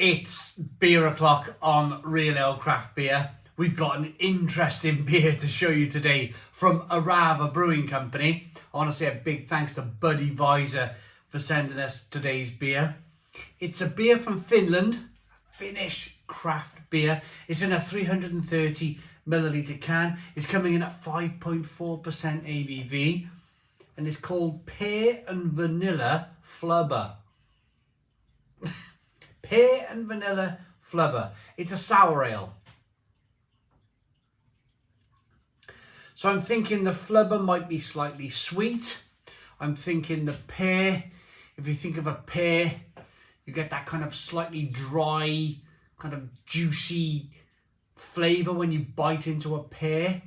It's beer o'clock on Real Ale Craft Beer. We've got an interesting beer to show you today from Orava Brewing Company. I want to say a big thanks to Buddy Visor for sending us today's beer. It's a beer from Finland, Finnish craft beer. It's in a 330 milliliter can. It's coming in at 5.4% ABV, and it's called Pear and Vanilla Flubber. Pear and Vanilla Flubber. It's a sour ale. So I'm thinking the flubber might be slightly sweet. I'm thinking the pear, if you think of a pear, you get that kind of slightly dry, kind of juicy flavour when you bite into a pear.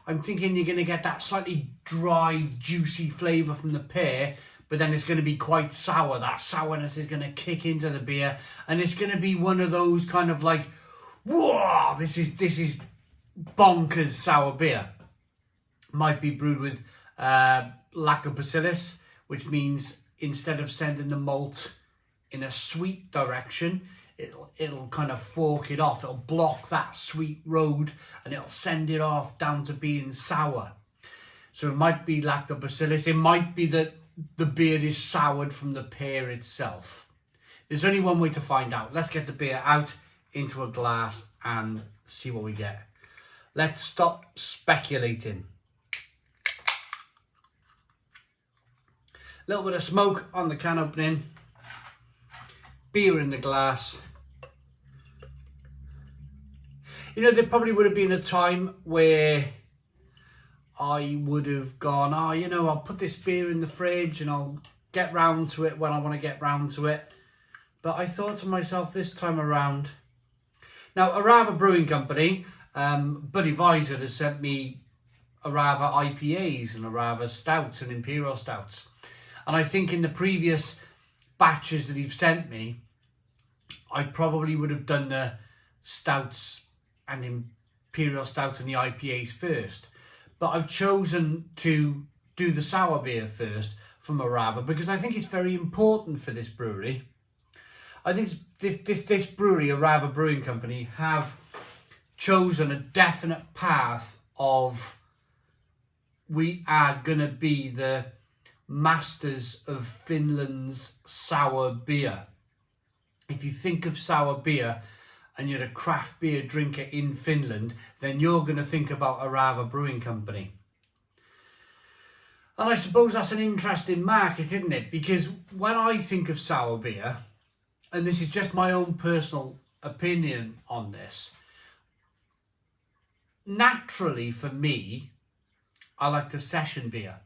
I'm thinking you're going to get that slightly dry, juicy flavour from the pear, but then it's going to be quite sour. That sourness is going to kick into the beer, and it's going to be one of those kind of like, whoa, this is bonkers sour beer. Might be brewed with lactobacillus, which means instead of sending the malt in a sweet direction, it'll kind of fork it off. It'll block that sweet road and it'll send it off down to being sour. So it might be lactobacillus. It might be that the beer is soured from the pear itself. There's only one way to find out. Let's get the beer out into a glass and see what we get. Let's stop speculating. A little bit of smoke on the can opening. Beer in the glass. You know, there probably would have been a time where I would have gone, oh, you know, I'll put this beer in the fridge and I'll get round to it when I want to get round to it. But I thought to myself this time around. Now, Orava Brewing Company, Buddy Visor has sent me Orava IPAs and Orava Stouts and Imperial Stouts. And I think in the previous batches that he've sent me, I probably would have done the Stouts and Imperial Stouts and the IPAs first. But I've chosen to do the sour beer first from Orava because I think it's very important for this brewery. I think this brewery, Orava Brewing Company, have chosen a definite path of we are going to be the masters of Finland's sour beer. If you think of sour beer and you're a craft beer drinker in Finland, then you're going to think about Orava Brewing Company. And I suppose that's an interesting market, isn't it? Because when I think of sour beer, and this is just my own personal opinion on this, naturally for me, I like the session beer.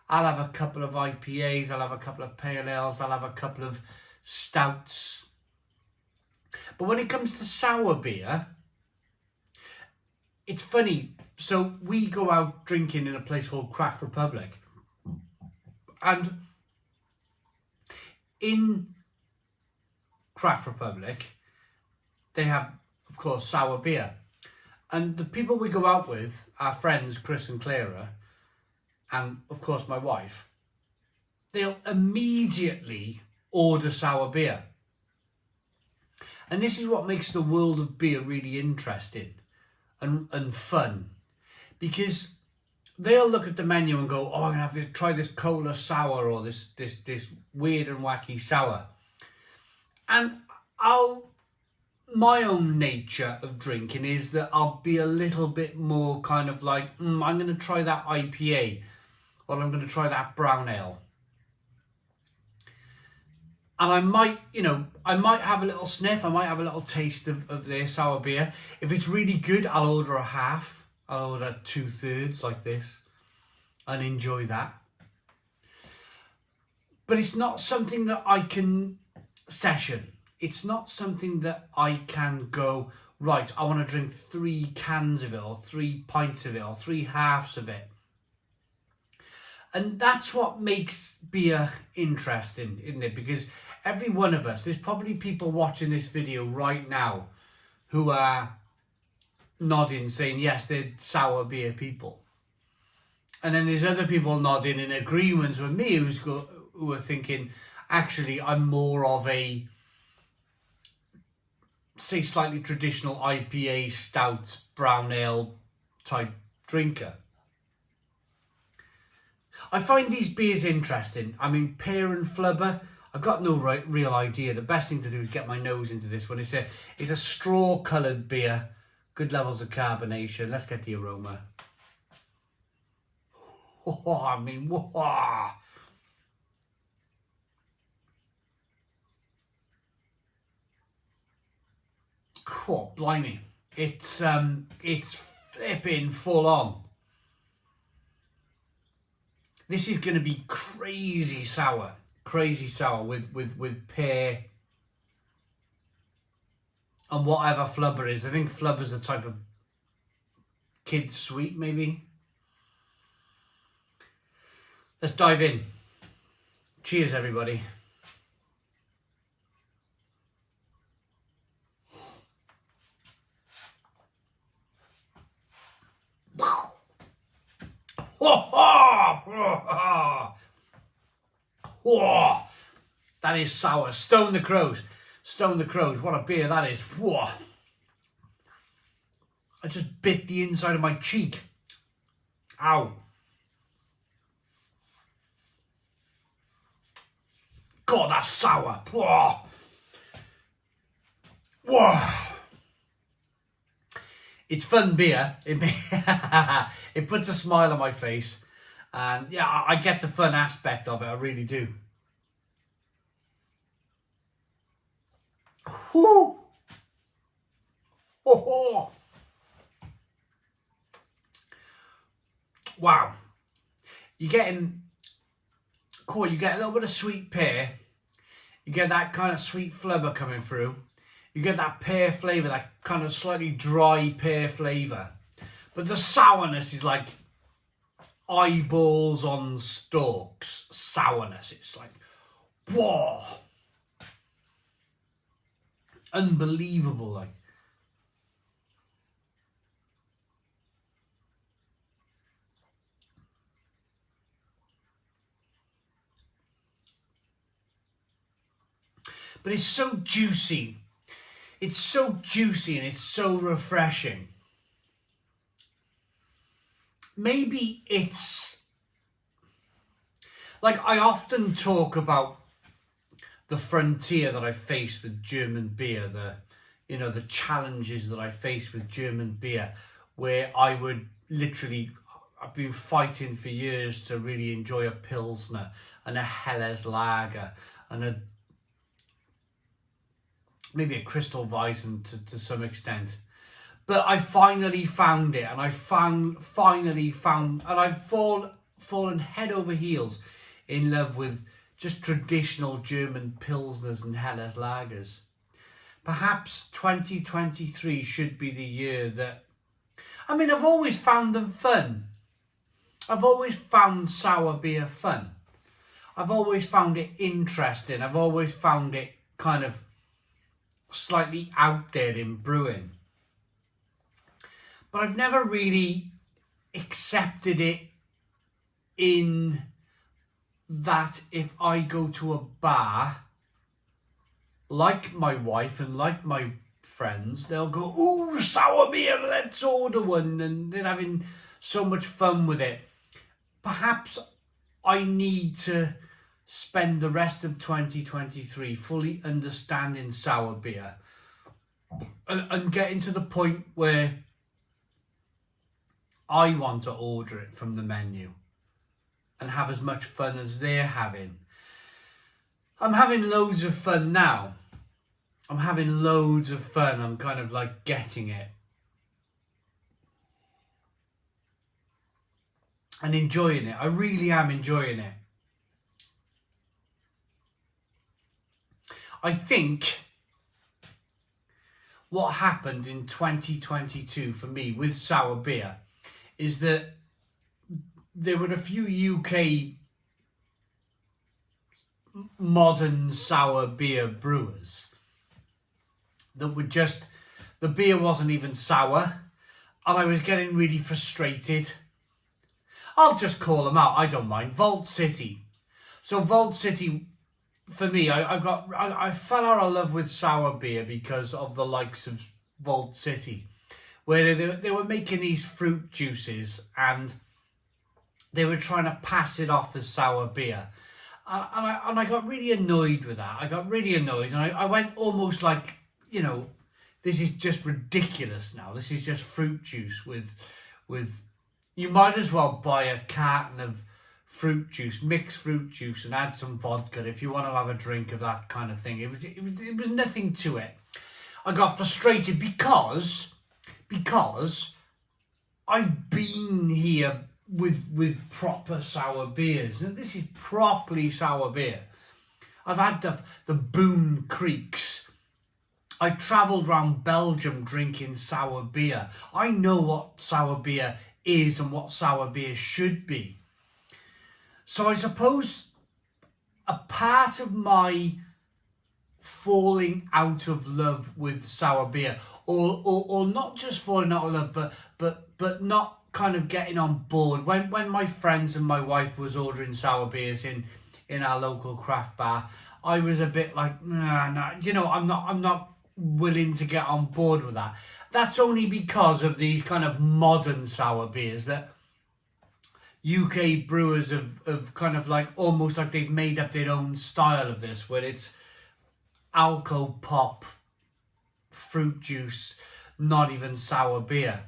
I'll have a couple of IPAs, I'll have a couple of pale ales, I'll have a couple of stouts. But when it comes to sour beer, it's funny. So we go out drinking in a place called Craft Republic. And in Craft Republic, they have, of course, sour beer. And the people we go out with, our friends Chris and Clara, and of course my wife, they'll immediately order sour beer. And this is what makes the world of beer really interesting and fun. Because they'll look at the menu and go, oh, I'm going to have to try this cola sour or this weird and wacky sour. And my own nature of drinking is that I'll be a little bit more kind of like, I'm going to try that IPA. Or I'm going to try that brown ale. And I might have a little sniff. I might have a little taste of their sour beer. If it's really good, I'll order a half. I'll order 2/3 like this and enjoy that. But it's not something that I can session. It's not something that I can go, right, I want to drink 3 cans of it or 3 pints of it or 3 halves of it. And that's what makes beer interesting, isn't it? Because every one of us, there's probably people watching this video right now who are nodding, saying, yes, they're sour beer people. And then there's other people nodding in agreement with me who are thinking, actually, I'm more of a say, slightly traditional IPA, stout, brown ale type drinker. I find these beers interesting. I mean, Pear and Flubber, I've got no real idea. The best thing to do is get my nose into this one. It's a straw-coloured beer, good levels of carbonation. Let's get the aroma. Oh, I mean, whoa. Oh, blimey. It's flipping full on. This is going to be crazy sour with pear and whatever Flubber is. I think Flubber's a type of kid sweet, maybe. Let's dive in. Cheers, everybody. Oh, that is sour. Stone the Crows. Stone the Crows. What a beer that is. Whoa. I just bit the inside of my cheek. Ow. God, that's sour. Whoa. Whoa. It's fun beer. It puts a smile on my face. And yeah, I get the fun aspect of it. I really do. Whoo! Oh. Wow. You're getting, cool, you get a little bit of sweet pear. You get that kind of sweet Flubber coming through. You get that pear flavour, that kind of slightly dry pear flavour. But the sourness is like eyeballs on stalks sourness. It's like, whoa. Unbelievable, like. But it's so juicy. It's so juicy and it's so refreshing. Maybe it's like, I often talk about the frontier that I face with German beer, the challenges that I face with German beer, where I would literally, I've been fighting for years to really enjoy a Pilsner and a Helles Lager and maybe a Crystal Weizen to some extent. But I finally found it, and I've fallen head over heels in love with just traditional German Pilsners and Helles Lagers. Perhaps 2023 should be the year that, I mean, I've always found them fun. I've always found sour beer fun. I've always found it interesting. I've always found it kind of slightly out there in brewing. But I've never really accepted it in that if I go to a bar, like my wife and like my friends, they'll go, "Ooh, sour beer, let's order one," and they're having so much fun with it. Perhaps I need to spend the rest of 2023 fully understanding sour beer and getting to the point where I want to order it from the menu and have as much fun as they're having. I'm having loads of fun now. I'm having loads of fun. I'm kind of like getting it. And enjoying it. I really am enjoying it. I think what happened in 2022 for me with sour beer is that there were a few UK modern sour beer brewers that would just, the beer wasn't even sour and I was getting really frustrated. I'll just call them out, I don't mind. Vault City. So Vault City for me, I fell out of love with sour beer because of the likes of Vault City, where they were making these fruit juices and they were trying to pass it off as sour beer. And I got really annoyed with that. I got really annoyed, and I went almost like, this is just ridiculous now. This is just fruit juice with you might as well buy a carton of fruit juice, mixed fruit juice, and add some vodka if you want to have a drink of that kind of thing. It was nothing to it. I got frustrated because I've been here with proper sour beers, and this is properly sour beer. I've had the Boone Creeks. I travelled around Belgium drinking sour beer. I know what sour beer is and what sour beer should be. So I suppose a part of my falling out of love with sour beer, or not just falling out of love, but not kind of getting on board. When my friends and my wife was ordering sour beers in our local craft bar, I was a bit like, nah, I'm not willing to get on board with that. That's only because of these kind of modern sour beers that UK brewers have kind of like, almost like they've made up their own style of this, where it's alco pop, fruit juice, not even sour beer.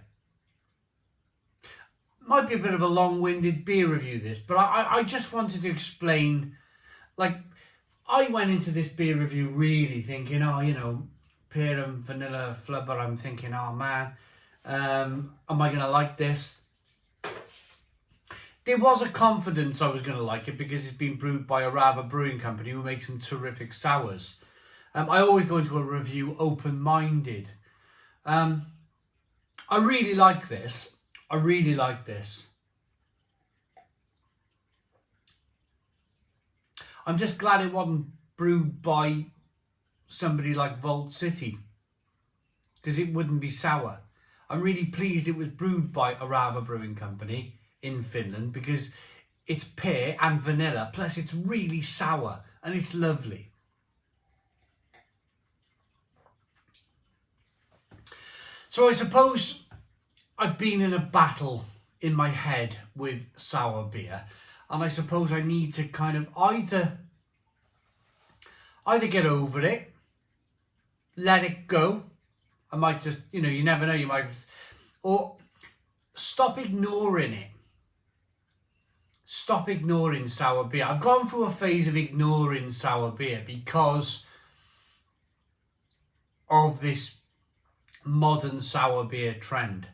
Might be a bit of a long-winded beer review this, but I just wanted to explain, like, I went into this beer review really thinking, pear and vanilla flubber. I'm thinking, oh man, am I going to like this? There was a confidence I was going to like it because it's been brewed by Orava Brewing Company, who makes some terrific sours. I always go into a review open-minded. I really like this. I'm just glad it wasn't brewed by somebody like Vault City, because it wouldn't be sour. I'm really pleased it was brewed by Orava Brewing Company in Finland, because it's pear and vanilla, plus it's really sour and it's lovely. So I suppose I've been in a battle in my head with sour beer, and I suppose I need to kind of either get over it, let it go. I might just, you never know, or stop ignoring it. Stop ignoring sour beer. I've gone through a phase of ignoring sour beer because of this modern sour beer trend.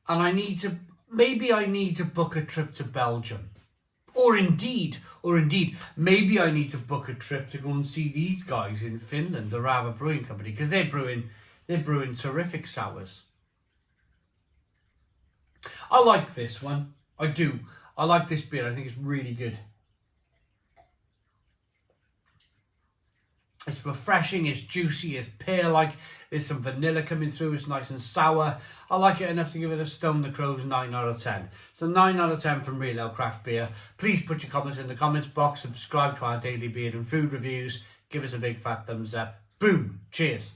And maybe I need to book a trip to Belgium. Or indeed, maybe I need to book a trip to go and see these guys in Finland, the Orava Brewing Company, because they're brewing terrific sours. I like this one. I do. I like this beer. I think it's really good. It's refreshing, it's juicy, it's pear-like, there's some vanilla coming through, it's nice and sour. I like it enough to give it a Stone the Crows 9 out of 10. So 9 out of 10 from Real Ale Craft Beer. Please put your comments in the comments box, subscribe to our daily beer and food reviews, give us a big fat thumbs up. Boom, cheers.